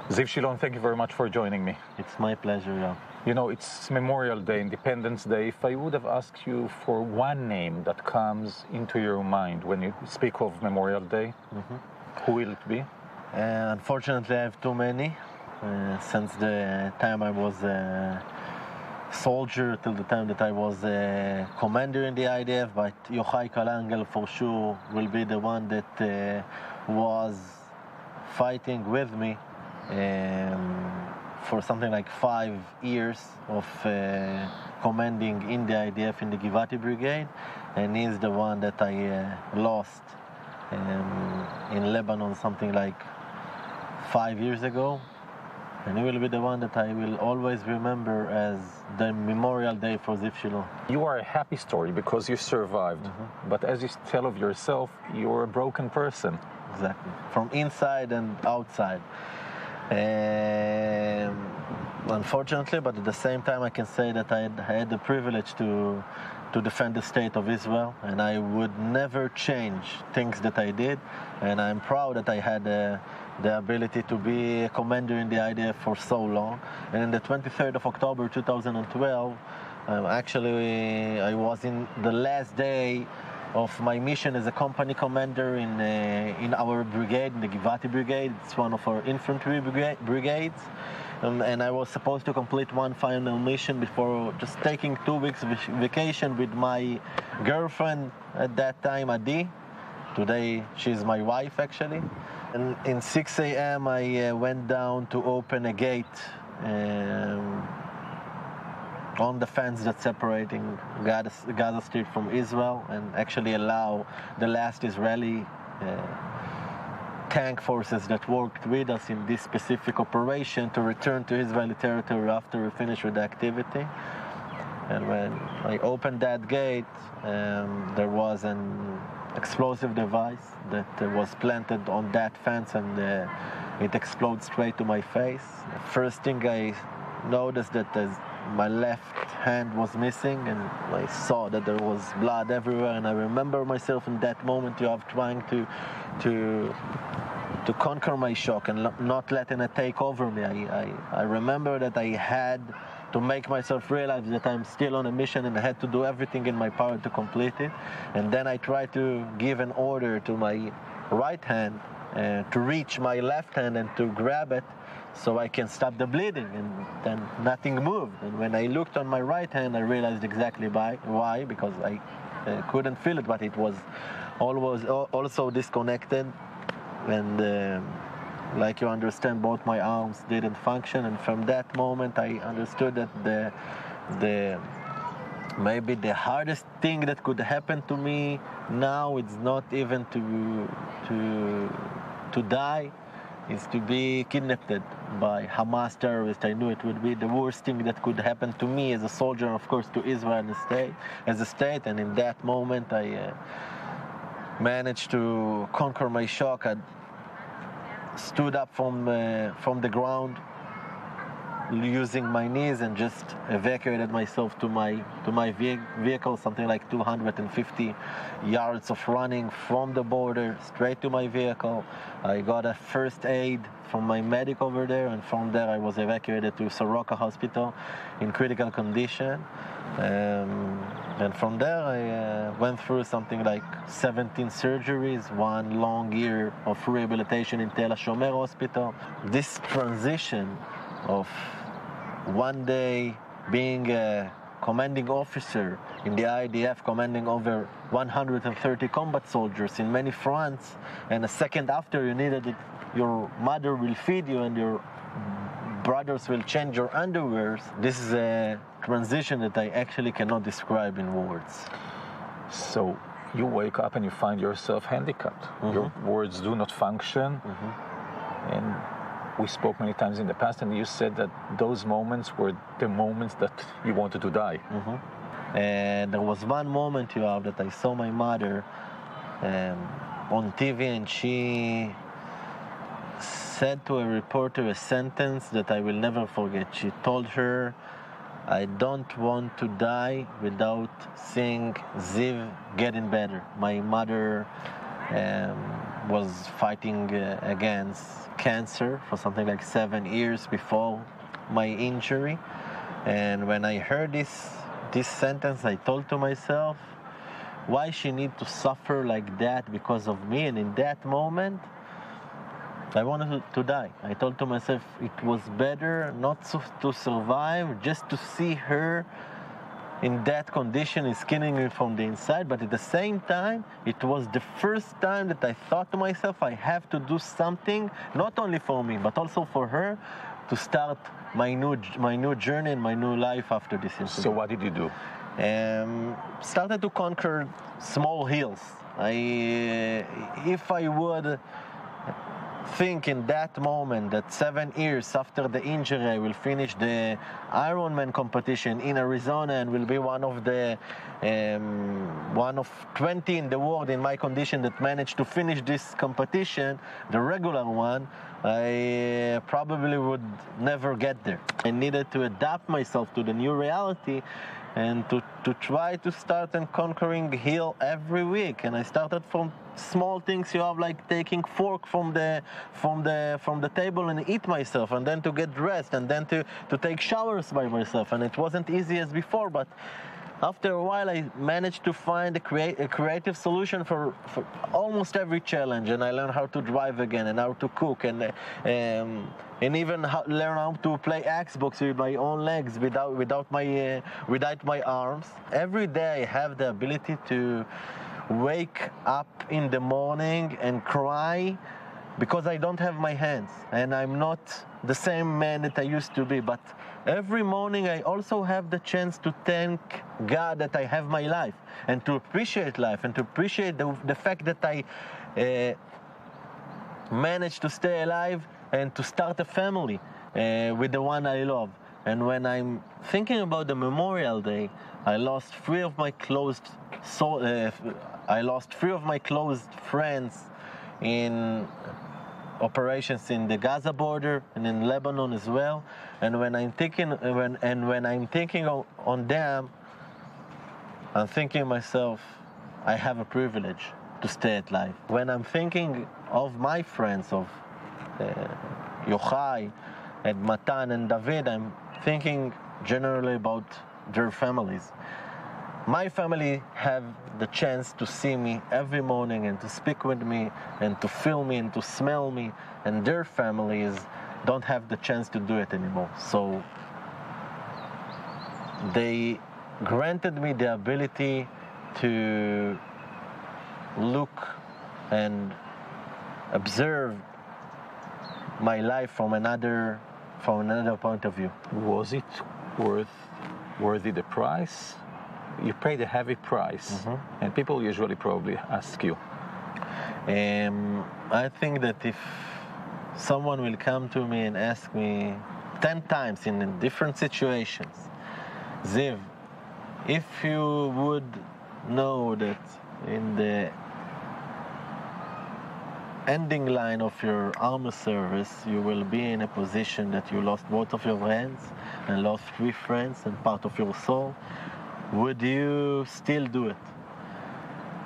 Ziv Shilon, thank you very much for joining me. It's my pleasure, yeah. You know, it's Memorial Day, Independence Day. If I would have asked you for one name that comes into your mind when you speak of Memorial Day, who will it be? Unfortunately, I have too many. Since the time I was a soldier till the time that I was a commander in the IDF, but Yochai Kalangel for sure will be the one that was fighting with me for something like 5 years of commanding in the IDF in the Givati Brigade, and he's the one that I lost in Lebanon something like 5 years ago. And he will be the one that I will always remember as the Memorial Day for Ziv Shilon. You are a happy story because you survived, but as you tell of yourself, you're a broken person. Exactly, from inside and outside. Unfortunately, but at the same time I can say that I had the privilege to defend the state of Israel, and I would never change things that I did, and I'm proud that I had the ability to be a commander in the IDF for so long. And on the 23rd of October 2012, actually I was in the last day of my mission as a company commander in our brigade, in the Givati Brigade. It's one of our infantry brigades. And I was supposed to complete one final mission before just taking 2 weeks vacation with my girlfriend at that time, Adi. Today she's my wife actually. And in 6 a.m. I went down to open a gate on the fence that's separating Gaza Strip from Israel, and actually allow the last Israeli tank forces that worked with us in this specific operation to return to Israeli territory after we finished with the activity. And when I opened that gate, there was an explosive device that was planted on that fence, and it exploded straight to my face. First thing I noticed that my left hand was missing, and I saw that there was blood everywhere, and I remember myself in that moment trying to conquer my shock and not letting it take over me. I remember that I had to make myself realize that I'm still on a mission and I had to do everything in my power to complete it. And then I tried to give an order to my right hand to reach my left hand and to grab it so I can stop the bleeding, and then nothing moved. And when I looked on my right hand, I realized exactly why, because I couldn't feel it, but it was also disconnected. And like you understand, both my arms didn't function, and from that moment I understood that maybe the hardest thing that could happen to me now is not even to die, is to be kidnapped by Hamas terrorists. I knew it would be the worst thing that could happen to me as a soldier, and of course to Israel as a state. And in that moment I managed to conquer my shock. I stood up from the ground using my knees and just evacuated myself to my vehicle, something like 250 yards of running from the border straight to my vehicle. I got a first aid from my medic over there, and from there I was evacuated to Soroka Hospital in critical condition. And from there I went through something like 17 surgeries, 1 long year of rehabilitation in Tel HaShomer Hospital. This transition of one day being a commanding officer in the IDF, commanding over 130 combat soldiers in many fronts, and a second after you needed it, your mother will feed you and your brothers will change your underwears. This is a transition that I actually cannot describe in words. So you wake up and you find yourself handicapped. Your words do not function. And we spoke many times in the past, and you said that those moments were the moments that you wanted to die. And there was one moment, Yoav, that I saw my mother on TV, and she said to a reporter a sentence that I will never forget. She told her, "I don't want to die without seeing Ziv getting better." My mother was fighting against cancer for something like 7 years before my injury. And when I heard this sentence, I told to myself, why she need to suffer like that because of me? And in that moment, I wanted to die. I told to myself it was better not to survive, just to see her in that condition is killing me from the inside. But at the same time, it was the first time that I thought to myself, I have to do something, not only for me, but also for her, to start my new journey and my new life after this incident. So what did you do? Started to conquer small hills. If I would think in that moment that 7 years after the injury I will finish the Ironman competition in Arizona and will be one of 20 in the world in my condition that managed to finish this competition, the regular one, I probably would never get there. I needed to adapt myself to the new reality and to try to start and conquering hill every week. And I started from small things, you have, like taking fork from the table and eat myself, and then to get dressed, and then to take showers by myself. And it wasn't easy as before, but after a while I managed to find a creative solution for almost every challenge. And I learned how to drive again, and how to cook, and even learn how to play Xbox with my own legs without my arms. Every day I have the ability to wake up in the morning and cry because I don't have my hands, and I'm not the same man that I used to be. But every morning I also have the chance to thank God that I have my life, and to appreciate life, and to appreciate the fact that I managed to stay alive and to start a family with the one I love. And when I'm thinking about the Memorial Day, I lost three of my close friends in operations in the Gaza border and in Lebanon as well. And when I'm thinking on them, I'm thinking myself, I have a privilege to stay alive. When I'm thinking of my friends, of Yochai and Matan and David, I'm thinking generally about their families. My family have the chance to see me every morning and to speak with me and to feel me and to smell me, and their families don't have the chance to do it anymore. So they granted me the ability to look and observe my life from another point of view. Was it worthy the price? You paid a heavy price, and people usually probably ask you. I think that if someone will come to me and ask me 10 times in different situations, Ziv, if you would know that in the ending line of your army service, you will be in a position that you lost both of your hands and lost 3 friends and part of your soul, would you still do it?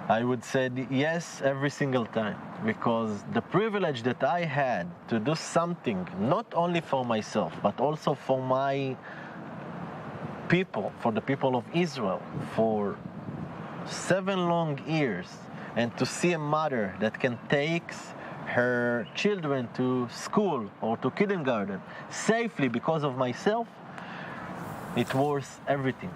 I would say yes every single time, because the privilege that I had to do something, not only for myself, but also for my people, for the people of Israel, for 7 long years, and to see a mother that can take her children to school or to kindergarten safely because of myself, it worth everything.